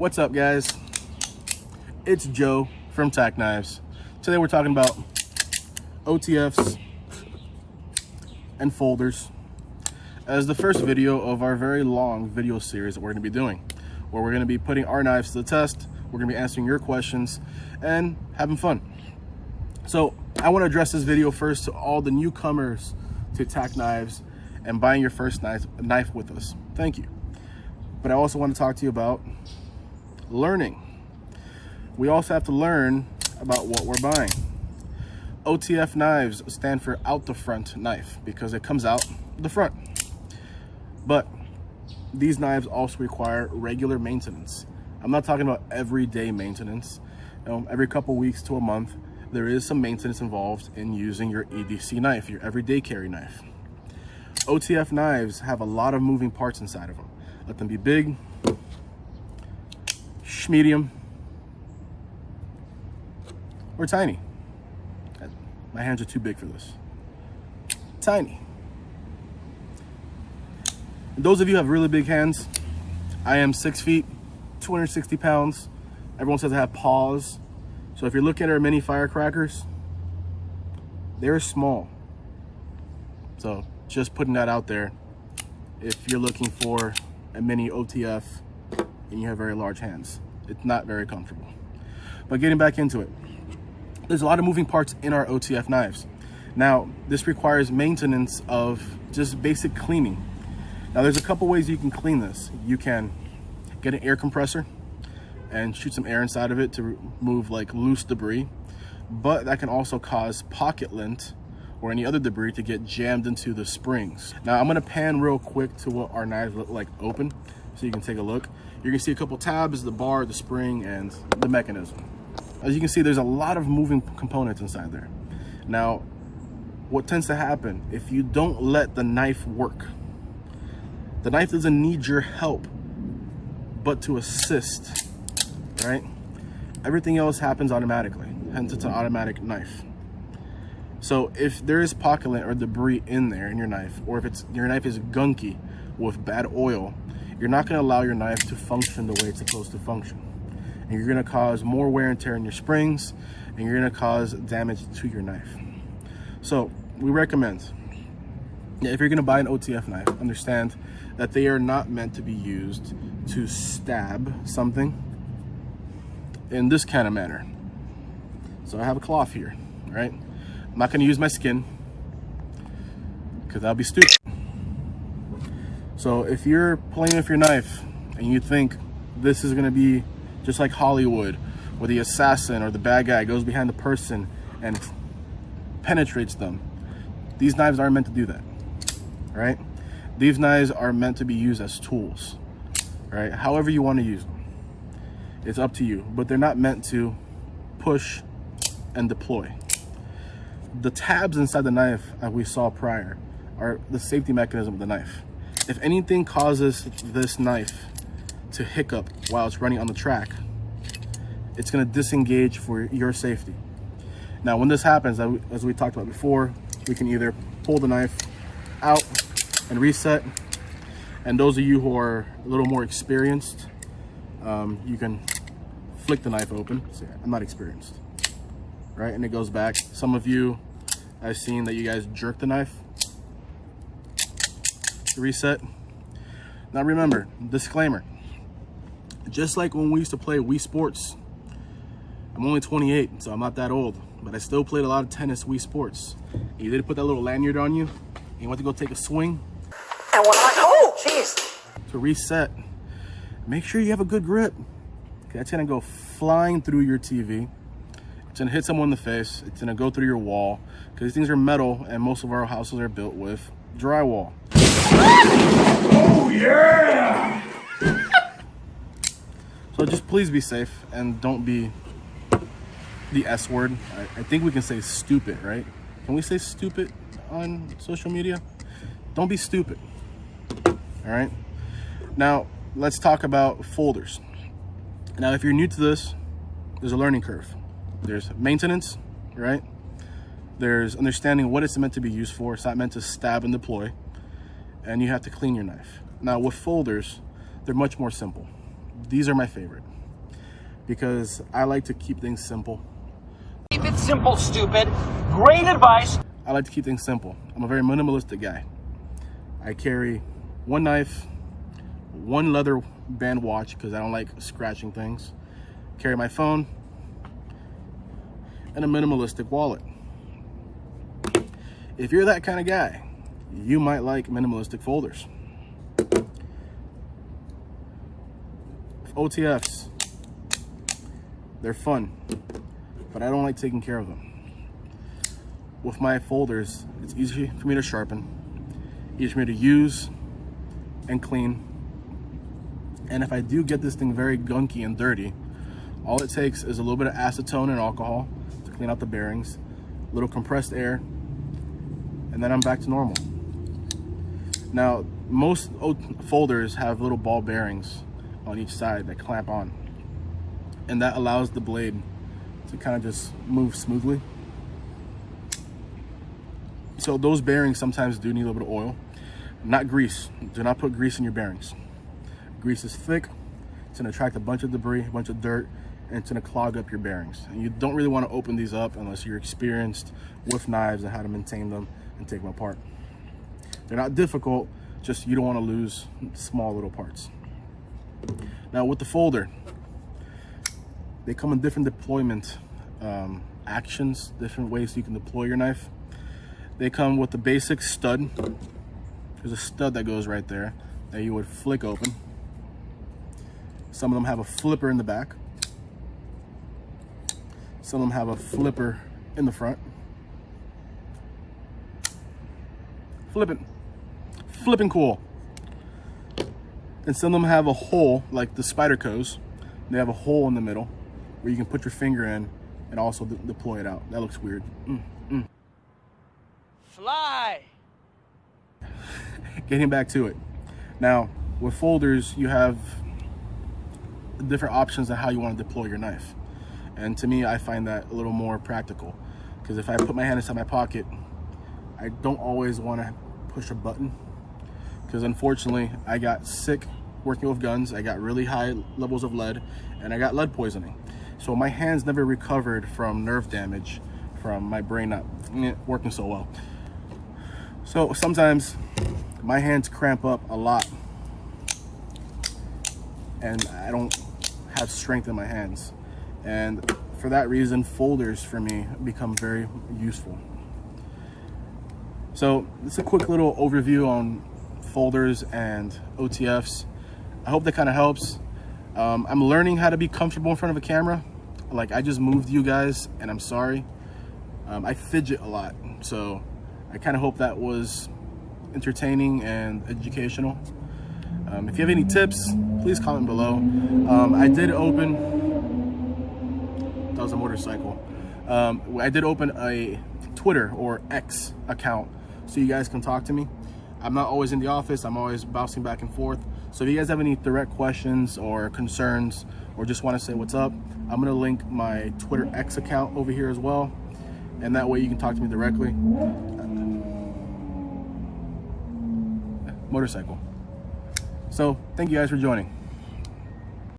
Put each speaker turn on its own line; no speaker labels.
What's up, guys? It's Joe from Tack Knives. Today we're talking about OTFs and folders as the first video of our very long video series that we're going to be doing, where we're going to be putting our knives to the test. We're going to be answering your questions and having fun. So I want to address this video first to all the newcomers to Tack Knives and buying your first knife with us. Thank you. But I also want to talk to you about learning. We also have to learn about what we're buying. OTF knives stand for out the front knife because it comes out the front. But these knives also require regular maintenance. I'm not talking about everyday maintenance. Every couple weeks to a month, there is some maintenance involved in using your EDC knife, your everyday carry knife. OTF knives have a lot of moving parts inside of them. Let them be big, medium, or tiny. My hands are too big for this. Tiny. And those of you who have really big hands, I am 6 feet, 260 pounds. Everyone says I have paws. So if you're looking at our mini firecrackers, they're small. So just putting that out there, if you're looking for a mini OTF and you have very large hands, it's not very comfortable. But getting back into it, there's a lot of moving parts in our OTF knives. Now, this requires maintenance of just basic cleaning. Now, there's a couple ways you can clean this. You can get an air compressor and shoot some air inside of it to remove like loose debris, but that can also cause pocket lint or any other debris to get jammed into the springs. Now, I'm gonna pan real quick to what our knives look like open so you can take a look. You're gonna see a couple tabs, the bar, the spring, and the mechanism. As you can see, there's a lot of moving components inside there. Now, what tends to happen if you don't let the knife work, the knife doesn't need your help, but to assist, right? Everything else happens automatically, hence it's an automatic knife. So if there is pocket lint or debris in there in your knife, or if your knife is gunky with bad oil, you're not gonna allow your knife to function the way it's supposed to function. And you're gonna cause more wear and tear in your springs, and you're gonna cause damage to your knife. So we recommend, if you're gonna buy an OTF knife, understand that they are not meant to be used to stab something in this kind of manner. So I have a cloth here, right? I'm not gonna use my skin because that'll be stupid. So if you're playing with your knife and you think this is gonna be just like Hollywood, where the assassin or the bad guy goes behind the person and penetrates them, these knives aren't meant to do that, right? These knives are meant to be used as tools, right? However you want to use them, it's up to you, but they're not meant to push and deploy. The tabs inside the knife, as we saw prior, are the safety mechanism of the knife. If anything causes this knife to hiccup while it's running on the track, it's going to disengage for your safety. Now, when this happens, as we talked about before, we can either pull the knife out and reset. And those of you who are a little more experienced, you can flick the knife open. See, I'm not experienced, right? And it goes back. Some of you, I've seen that you guys jerk the knife to reset. Now remember, disclaimer, just like when we used to play Wii Sports, I'm only 28, so I'm not that old, but I still played a lot of tennis Wii Sports. You did put that little lanyard on you, and you went to go take a swing.
And we're like, oh, jeez.
To reset, make sure you have a good grip. Okay, that's gonna go flying through your TV. It's gonna hit someone in the face. It's gonna go through your wall, because these things are metal, and most of our houses are built with drywall.
Oh, yeah!
So just please be safe and don't be the S word. I think we can say stupid, right? Can we say stupid on social media? Don't be stupid. All right. Now let's talk about folders. Now, if you're new to this, there's a learning curve. There's maintenance, right? There's understanding what it's meant to be used for. It's not meant to stab and deploy. And you have to clean your knife. Now with folders, they're much more simple. these are my favorite because I like to keep things simple.
Keep it simple, stupid. Great advice.
I like to keep things simple. I'm a very minimalistic guy. I carry one knife, one leather band watch because I don't like scratching things. Carry my phone, and a minimalistic wallet. If you're that kind of guy, you might like minimalistic folders. OTFs, they're fun, but I don't like taking care of them. With my folders, it's easy for me to sharpen, easy for me to use and clean. And if I do get this thing very gunky and dirty, all it takes is a little bit of acetone and alcohol to clean out the bearings, a little compressed air, and then I'm back to normal. Now, most folders have little ball bearings on each side that clamp on, and that allows the blade to kind of just move smoothly. So those bearings sometimes do need a little bit of oil, not grease. Do not put grease in your bearings. Grease is thick, it's gonna attract a bunch of debris, a bunch of dirt, and it's gonna clog up your bearings. And you don't really wanna open these up unless you're experienced with knives and how to maintain them and take them apart. They're not difficult, just you don't wanna lose small little parts. Now with the folder, they come in different deployment actions, different ways you can deploy your knife. They come with the basic stud. There's a stud that goes right there that you would flick open. Some of them have a flipper in the back. Some of them have a flipper in the front. Flipping cool. And some of them have a hole, like the Spyderco's. They have a hole in the middle where you can put your finger in and also deploy it out. That looks weird.
Fly.
Getting back to it. Now, with folders, you have different options on how you want to deploy your knife. And to me, I find that a little more practical. Because if I put my hand inside my pocket, I don't always want to push a button. Because unfortunately, I got sick working with guns. I got really high levels of lead, and I got lead poisoning. So my hands never recovered from nerve damage from my brain not working so well. So sometimes my hands cramp up a lot and I don't have strength in my hands. And for that reason, folders for me become very useful. So it's a quick little overview on folders and OTFs. I hope that kind of helps. I'm learning how to be comfortable in front of a camera. Like, I just moved you guys and I'm sorry. I fidget a lot, so I kind of hope that was entertaining and educational. If you have any tips, please comment below. I did open, that was a motorcycle. I did open a Twitter or X account so you guys can talk to me. I'm not always in the office, I'm always bouncing back and forth. So if you guys have any direct questions or concerns or just want to say what's up, I'm gonna link my Twitter X account over here as well. And that way you can talk to me directly. Motorcycle. So thank you guys for joining.